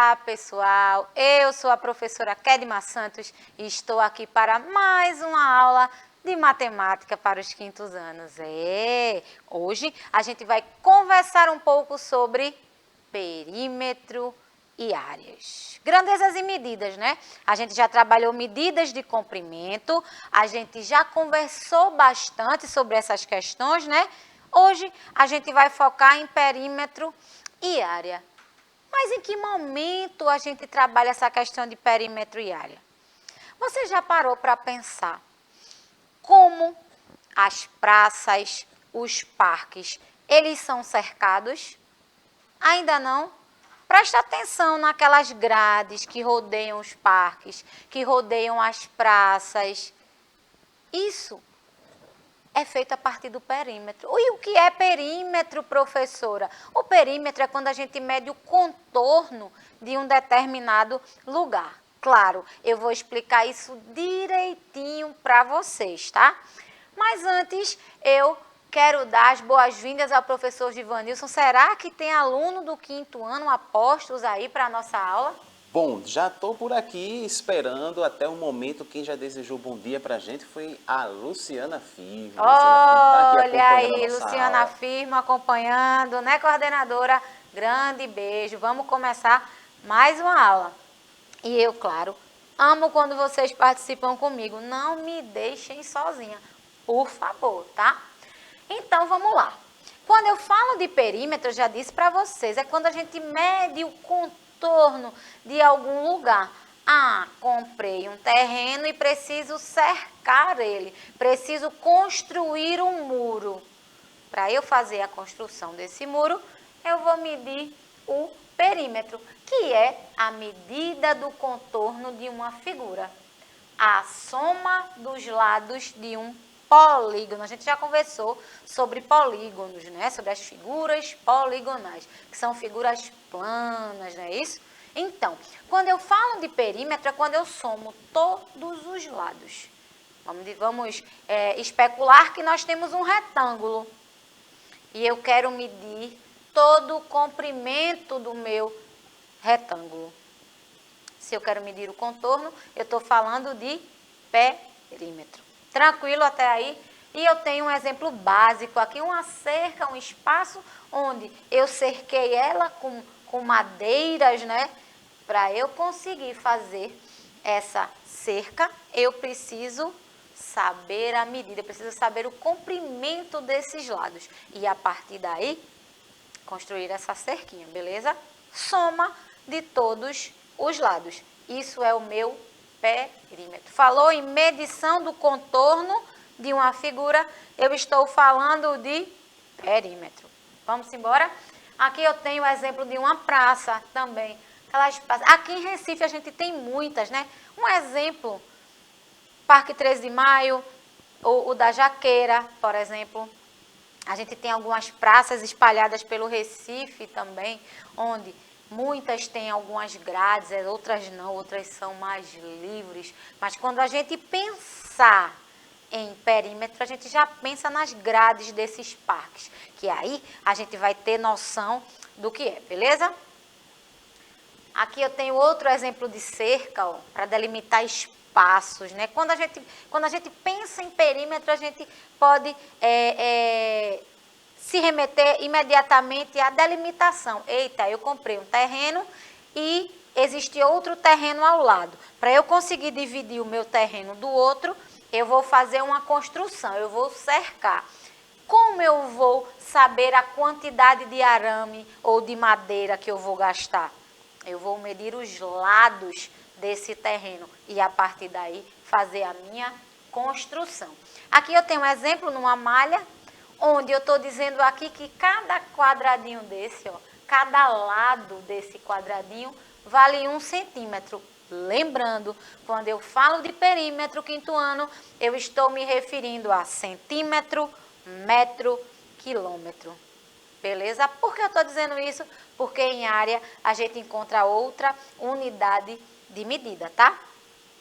Olá, pessoal! Eu sou a professora Kedma Santos e estou aqui para mais uma aula de matemática para os quintos anos. Hoje a gente vai conversar um pouco sobre perímetro e áreas. Grandezas e medidas, né? A gente já trabalhou medidas de comprimento, a gente já conversou bastante sobre essas questões, né? Hoje a gente vai focar em perímetro e área. Mas em que momento a gente trabalha essa questão de perímetro e área? Você já parou para pensar como as praças, os parques, eles são cercados? Ainda não? Presta atenção naquelas grades que rodeiam os parques, que rodeiam as praças. Isso é feito a partir do perímetro. E o que é perímetro, professora? O perímetro é quando a gente mede o contorno de um determinado lugar. Claro, eu vou explicar isso direitinho para vocês, tá? Mas antes, eu quero dar as boas-vindas ao professor Givanilson. Será que tem aluno do quinto ano, apostos aí para a nossa aula? Bom, já estou por aqui esperando até o momento. Quem já desejou bom dia para a gente foi a Luciana Firmo. Olha aí, Luciana Firmo acompanhando, né, coordenadora? Grande beijo. Vamos começar mais uma aula. E eu, claro, amo quando vocês participam comigo. Não me deixem sozinha, por favor, tá? Então, vamos lá. Quando eu falo de perímetro, eu já disse para vocês, é quando a gente mede o contorno de algum lugar. Ah, comprei um terreno e preciso cercar ele. Preciso construir um muro. Para eu fazer a construção desse muro, eu vou medir o perímetro, que é a medida do contorno de uma figura. A soma dos lados de um polígono. A gente já conversou sobre polígonos, né? Sobre as figuras poligonais, que são figuras planas, não é isso? Então, quando eu falo de perímetro, é quando eu somo todos os lados. Vamos especular que nós temos um retângulo e eu quero medir todo o comprimento do meu retângulo. Se eu quero medir o contorno, eu estou falando de perímetro. Tranquilo até aí? E eu tenho um exemplo básico aqui, uma cerca, um espaço onde eu cerquei ela com madeiras, né? Para eu conseguir fazer essa cerca, eu preciso saber a medida, eu preciso saber o comprimento desses lados. E a partir daí, construir essa cerquinha, beleza? Soma de todos os lados. Isso é o meu perímetro. Falou em medição do contorno de uma figura, eu estou falando de perímetro. Vamos embora? Aqui eu tenho o exemplo de uma praça também. Aqui em Recife a gente tem muitas, né? Um exemplo, Parque 13 de Maio, o da Jaqueira, por exemplo. A gente tem algumas praças espalhadas pelo Recife também, onde muitas têm algumas grades, outras não, outras são mais livres. Mas quando a gente pensar em perímetro, a gente já pensa nas grades desses parques, que aí a gente vai ter noção do que é, beleza? Aqui eu tenho outro exemplo de cerca, para delimitar espaços, né? Quando a gente pensa em perímetro, a gente pode se remeter imediatamente à delimitação. Eita, eu comprei um terreno e existe outro terreno ao lado. Para eu conseguir dividir o meu terreno do outro, eu vou fazer uma construção, eu vou cercar. Como eu vou saber a quantidade de arame ou de madeira que eu vou gastar? Eu vou medir os lados desse terreno e, a partir daí, fazer a minha construção. Aqui eu tenho um exemplo numa malha, onde eu estou dizendo aqui que cada quadradinho desse, cada lado desse quadradinho vale 1 centímetro. Lembrando, quando eu falo de perímetro quinto ano, eu estou me referindo a centímetro, metro, quilômetro. Beleza? Por que eu estou dizendo isso? Porque em área a gente encontra outra unidade de medida, tá?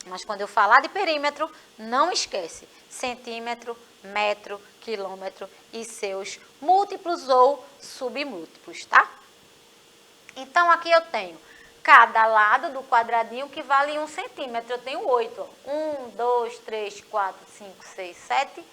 Mas quando eu falar de perímetro, não esquece, centímetro, metro, quilômetro e seus múltiplos ou submúltiplos, tá? Então aqui eu tenho cada lado do quadradinho que vale 1 centímetro. Eu tenho 8. 1, 2, 3, 4, 5, 6, 7,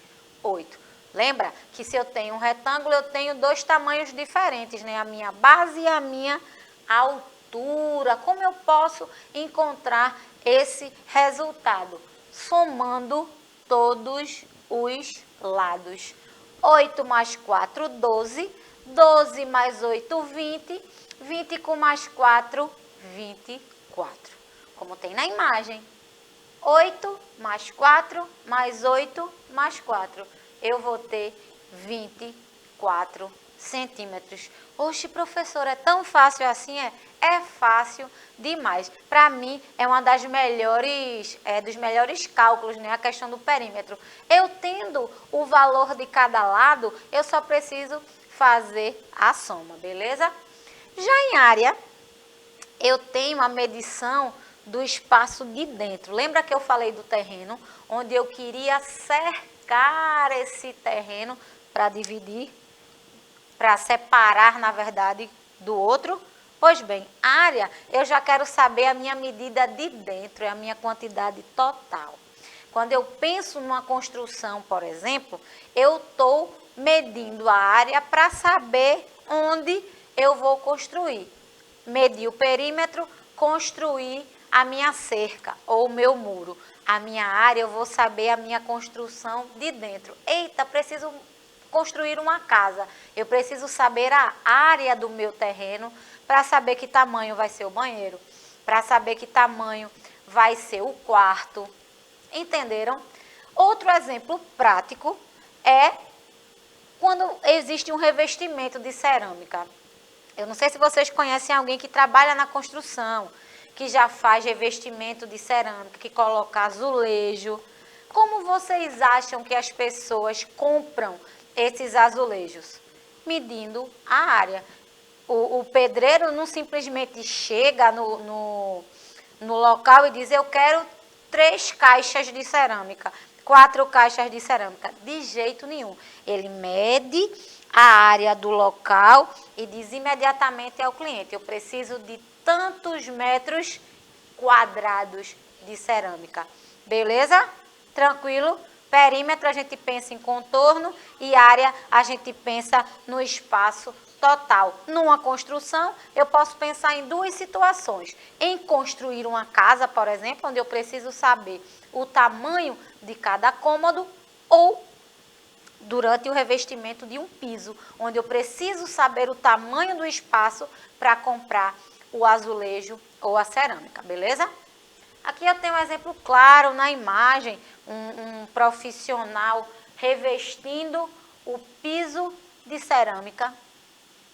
8. Lembra que se eu tenho um retângulo, eu tenho 2 tamanhos diferentes, né? A minha base e a minha altura. Como eu posso encontrar esse resultado? Somando todos os lados. 8 mais 4, 12. 12 mais 8, 20. 20 com mais 4, 24. Como tem na imagem. 8 mais 4, mais 8, mais 4. Eu vou ter 24 centímetros. Oxe, professora, é tão fácil assim? É fácil demais. Para mim, é uma das melhores, dos melhores cálculos, né? A questão do perímetro. Eu tendo o valor de cada lado, eu só preciso fazer a soma, beleza? Já em área, eu tenho a medição do espaço de dentro. Lembra que eu falei do terreno, onde eu queria cercar esse terreno para dividir, para separar, na verdade, do outro? Pois bem, área, eu já quero saber a minha medida de dentro, é a minha quantidade total. Quando eu penso numa construção, por exemplo, eu estou medindo a área para saber onde eu vou construir. Medir o perímetro, construir a minha cerca ou o meu muro. A minha área, eu vou saber a minha construção de dentro. Eita, preciso construir uma casa. Eu preciso saber a área do meu terreno para saber que tamanho vai ser o banheiro, para saber que tamanho vai ser o quarto. Entenderam? Outro exemplo prático é quando existe um revestimento de cerâmica. Eu não sei se vocês conhecem alguém que trabalha na construção, que já faz revestimento de cerâmica, que coloca azulejo. Como vocês acham que as pessoas compram esses azulejos? Medindo a área. O pedreiro não simplesmente chega no local e diz: eu quero 3 caixas de cerâmica, 4 caixas de cerâmica. De jeito nenhum. Ele mede a área do local e diz imediatamente ao cliente: eu preciso de tantos metros quadrados de cerâmica. Beleza? Tranquilo? Perímetro a gente pensa em contorno e área a gente pensa no espaço total. Numa construção, eu posso pensar em 2 situações. Em construir uma casa, por exemplo, onde eu preciso saber o tamanho de cada cômodo, ou durante o revestimento de um piso, onde eu preciso saber o tamanho do espaço para comprar o azulejo ou a cerâmica, beleza? Aqui eu tenho um exemplo claro na imagem, um profissional revestindo o piso de cerâmica.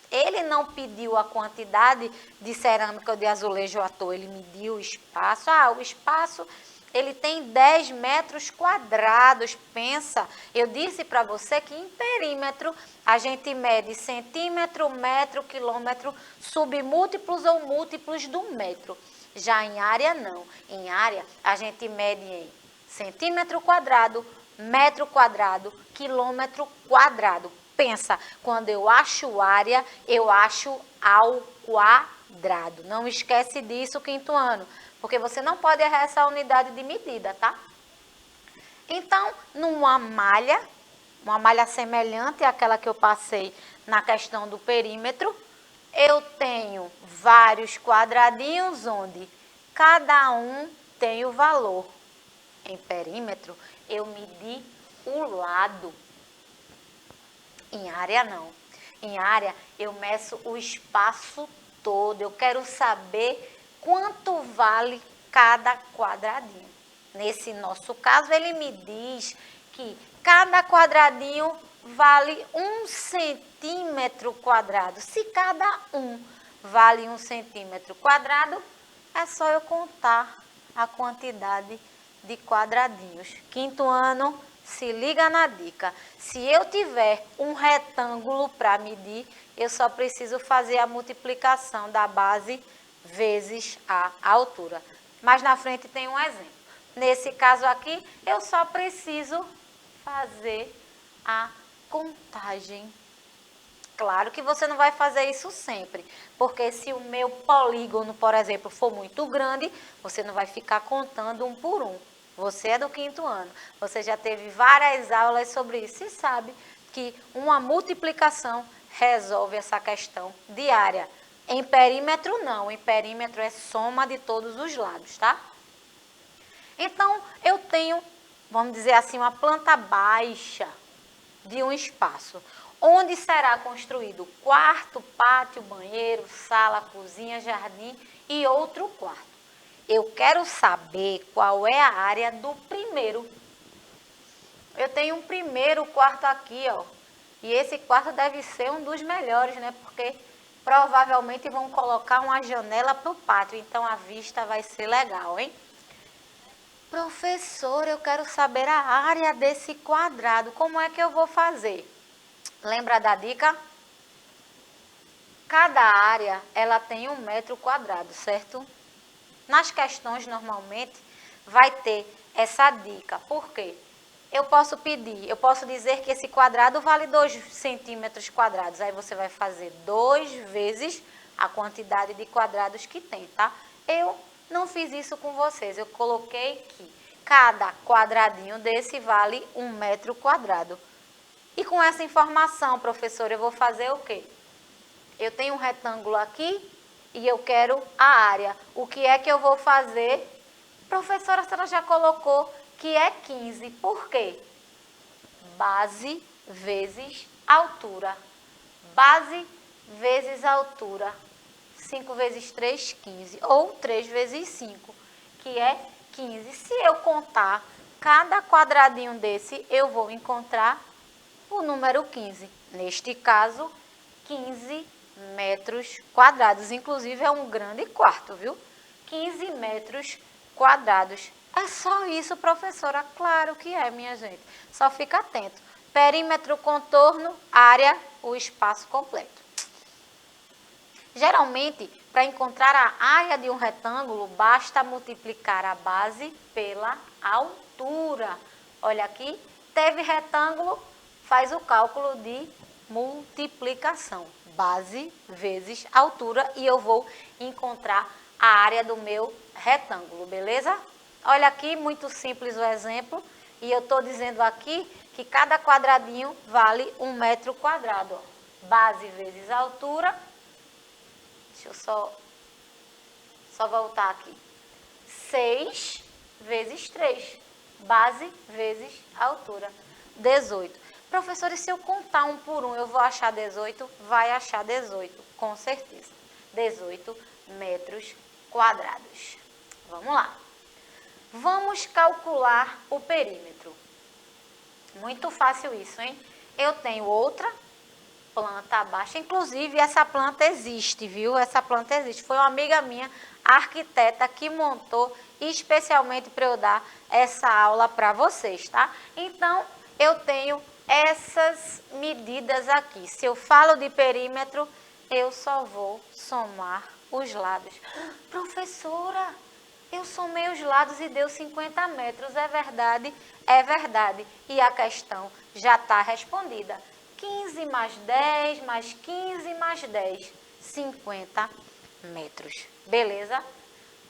Ele não pediu a quantidade de cerâmica ou de azulejo à toa, ele mediu o espaço. O espaço, ele tem 10 metros quadrados. Pensa, eu disse para você que em perímetro a gente mede centímetro, metro, quilômetro, submúltiplos ou múltiplos do metro. Já em área, não. Em área, a gente mede em centímetro quadrado, metro quadrado, quilômetro quadrado. Pensa, quando eu acho área, eu acho ao quadrado. Não esquece disso, quinto ano, porque você não pode errar essa unidade de medida, tá? Então, numa malha, uma malha semelhante àquela que eu passei na questão do perímetro, eu tenho vários quadradinhos onde cada um tem o valor. Em perímetro, eu medi o lado. Em área, não. Em área, eu meço o espaço todo. Eu quero saber quanto vale cada quadradinho. Nesse nosso caso, ele me diz que cada quadradinho vale 1 centímetro quadrado. Se cada um vale 1 centímetro quadrado, é só eu contar a quantidade de quadradinhos. Quinto ano, se liga na dica. Se eu tiver um retângulo para medir, eu só preciso fazer a multiplicação da base vezes a altura. Mas na frente tem um exemplo. Nesse caso aqui, eu só preciso fazer a contagem. claro que você não vai fazer isso sempre, porque se o meu polígono, por exemplo, for muito grande, você não vai ficar contando um por um. Você é do 5º ano, você já teve várias aulas sobre isso e sabe que uma multiplicação resolve essa questão diária. Em perímetro não, em perímetro é soma de todos os lados, tá? Então, eu tenho, vamos dizer assim, uma planta baixa de um espaço, onde será construído quarto, pátio, banheiro, sala, cozinha, jardim e outro quarto. Eu quero saber qual é a área do primeiro. Eu tenho um primeiro quarto aqui, ó. E esse quarto deve ser um dos melhores, né? Porque provavelmente vão colocar uma janela para o pátio. Então a vista vai ser legal, hein? Professor, eu quero saber a área desse quadrado. Como é que eu vou fazer? Lembra da dica? Cada área, ela tem 1 metro quadrado, certo? Nas questões, normalmente, vai ter essa dica. Por quê? Eu posso dizer que esse quadrado vale 2 centímetros quadrados. Aí você vai fazer 2 vezes a quantidade de quadrados que tem, tá? Eu não fiz isso com vocês. Eu coloquei que cada quadradinho desse vale 1 metro quadrado. E com essa informação, professor, eu vou fazer o quê? Eu tenho um retângulo aqui e eu quero a área. O que é que eu vou fazer? Professora, a senhora já colocou que é 15. Por quê? Base vezes altura. Base vezes altura. 5 vezes 3, 15. Ou 3 vezes 5, que é 15. Se eu contar cada quadradinho desse, eu vou encontrar o número 15. Neste caso, 15 metros quadrados. Inclusive, é um grande quarto, viu? 15 metros quadrados. É só isso, professora? Claro que é, minha gente. Só fica atento. Perímetro, contorno, área, o espaço completo. Geralmente, para encontrar a área de um retângulo, basta multiplicar a base pela altura. Olha aqui, teve retângulo, faz o cálculo de multiplicação. Base vezes altura e eu vou encontrar a área do meu retângulo, beleza? Olha aqui, muito simples o exemplo. E eu estou dizendo aqui que cada quadradinho vale 1 metro quadrado. Ó. Base vezes altura. Deixa eu só voltar aqui. 6 vezes 3. Base vezes altura. 18. Professor, e se eu contar um por um, eu vou achar 18? Vai achar 18, com certeza. 18 metros quadrados. Vamos lá. Vamos calcular o perímetro. Muito fácil isso, hein? Eu tenho outra planta abaixo. Inclusive, essa planta existe, viu? Essa planta existe. Foi uma amiga minha, arquiteta, que montou especialmente para eu dar essa aula para vocês, tá? Então, eu tenho essas medidas aqui. Se eu falo de perímetro, eu só vou somar os lados. Professora, eu somei os lados e deu 50 metros. É verdade? É verdade. E a questão já está respondida. 15 mais 10 mais 15 mais 10. 50 metros. Beleza?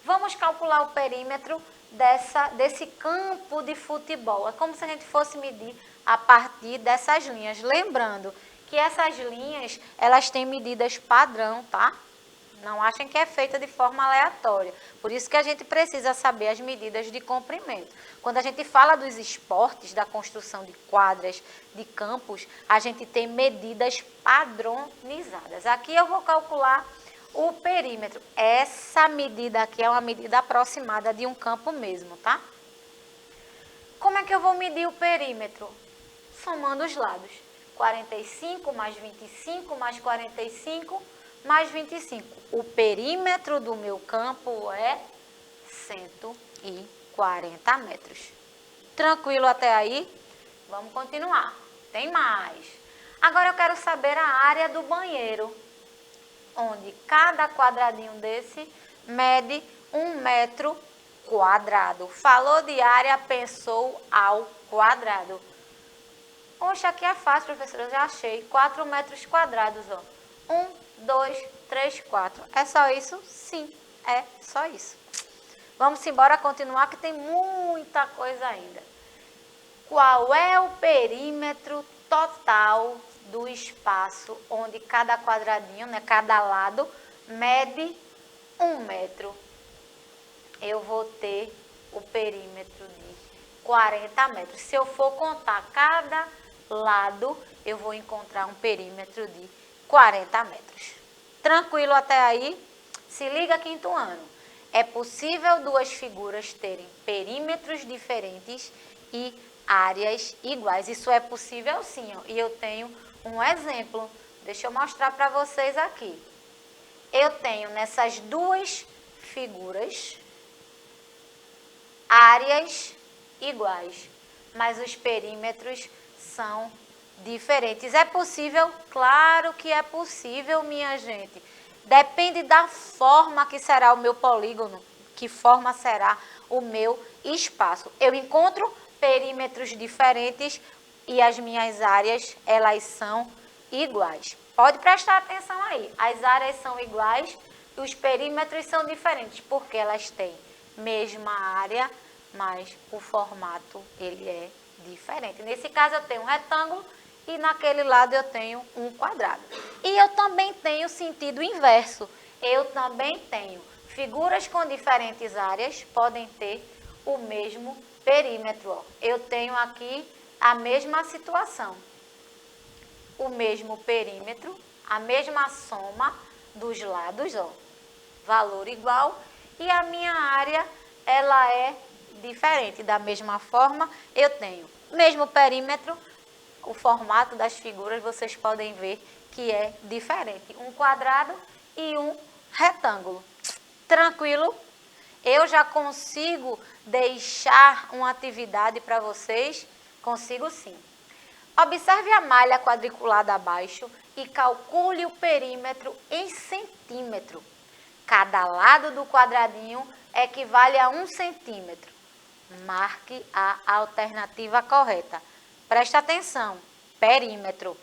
Vamos calcular o perímetro desse campo de futebol. É como se a gente fosse medir a partir dessas linhas. Lembrando que essas linhas, elas têm medidas padrão, tá? Não achem que é feita de forma aleatória. Por isso que a gente precisa saber as medidas de comprimento. Quando a gente fala dos esportes, da construção de quadras, de campos, a gente tem medidas padronizadas. Aqui eu vou calcular o perímetro. Essa medida aqui é uma medida aproximada de um campo mesmo, tá? Como é que eu vou medir o perímetro? Somando os lados. 45 mais 25 mais 45 mais 25. O perímetro do meu campo é 140 metros. Tranquilo até aí? Vamos continuar. Tem mais. Agora eu quero saber a área do banheiro, onde cada quadradinho desse mede 1 metro quadrado. Falou de área, pensou ao quadrado. Oxe, aqui é fácil, professora, eu já achei. 4 metros quadrados, ó. 1, 2, 3, 4. É só isso? Sim, é só isso. Vamos embora continuar que tem muita coisa ainda. Qual é o perímetro total do espaço onde cada quadradinho, né, cada lado, mede 1 metro? Eu vou ter o perímetro de 40 metros. Se eu for contar cada lado, eu vou encontrar um perímetro de 40 metros. Tranquilo até aí? Se liga, quinto ano. É possível duas figuras terem perímetros diferentes e áreas iguais. Isso é possível sim, ó. E eu tenho um exemplo. Deixa eu mostrar para vocês aqui. Eu tenho nessas duas figuras áreas iguais, mas os perímetros são diferentes. É possível? Claro que é possível, minha gente. Depende da forma que será o meu polígono, que forma será o meu espaço. Eu encontro perímetros diferentes e as minhas áreas, elas são iguais. Pode prestar atenção aí. As áreas são iguais e os perímetros são diferentes, porque elas têm mesma área, mas o formato ele é diferente. Nesse caso eu tenho um retângulo e naquele lado eu tenho um quadrado. E eu também tenho sentido inverso. Eu também tenho figuras com diferentes áreas, podem ter o mesmo perímetro. Ó. Eu tenho aqui a mesma situação. O mesmo perímetro, a mesma soma dos lados, ó, valor igual, e a minha área, ela é diferente. Da mesma forma, eu tenho mesmo perímetro, o formato das figuras, vocês podem ver que é diferente. Um quadrado e um retângulo. Tranquilo? Eu já consigo deixar uma atividade para vocês? Consigo sim. Observe a malha quadriculada abaixo e calcule o perímetro em centímetro. Cada lado do quadradinho equivale a 1 centímetro. Marque a alternativa correta. Presta atenção. Perímetro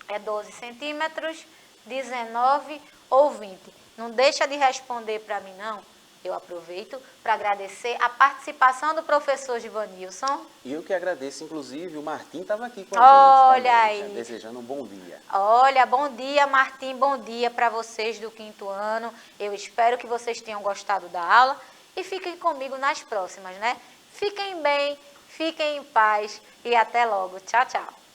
é 12 centímetros, 19 ou 20. Não deixa de responder para mim, não. Eu aproveito para agradecer a participação do professor Givanilson. E eu que agradeço, inclusive, o Martim estava aqui com a gente. Olha também, aí. Desejando um bom dia. Olha, bom dia, Martim, bom dia para vocês do quinto ano. Eu espero que vocês tenham gostado da aula e fiquem comigo nas próximas, né? Fiquem bem, fiquem em paz e até logo. Tchau, tchau.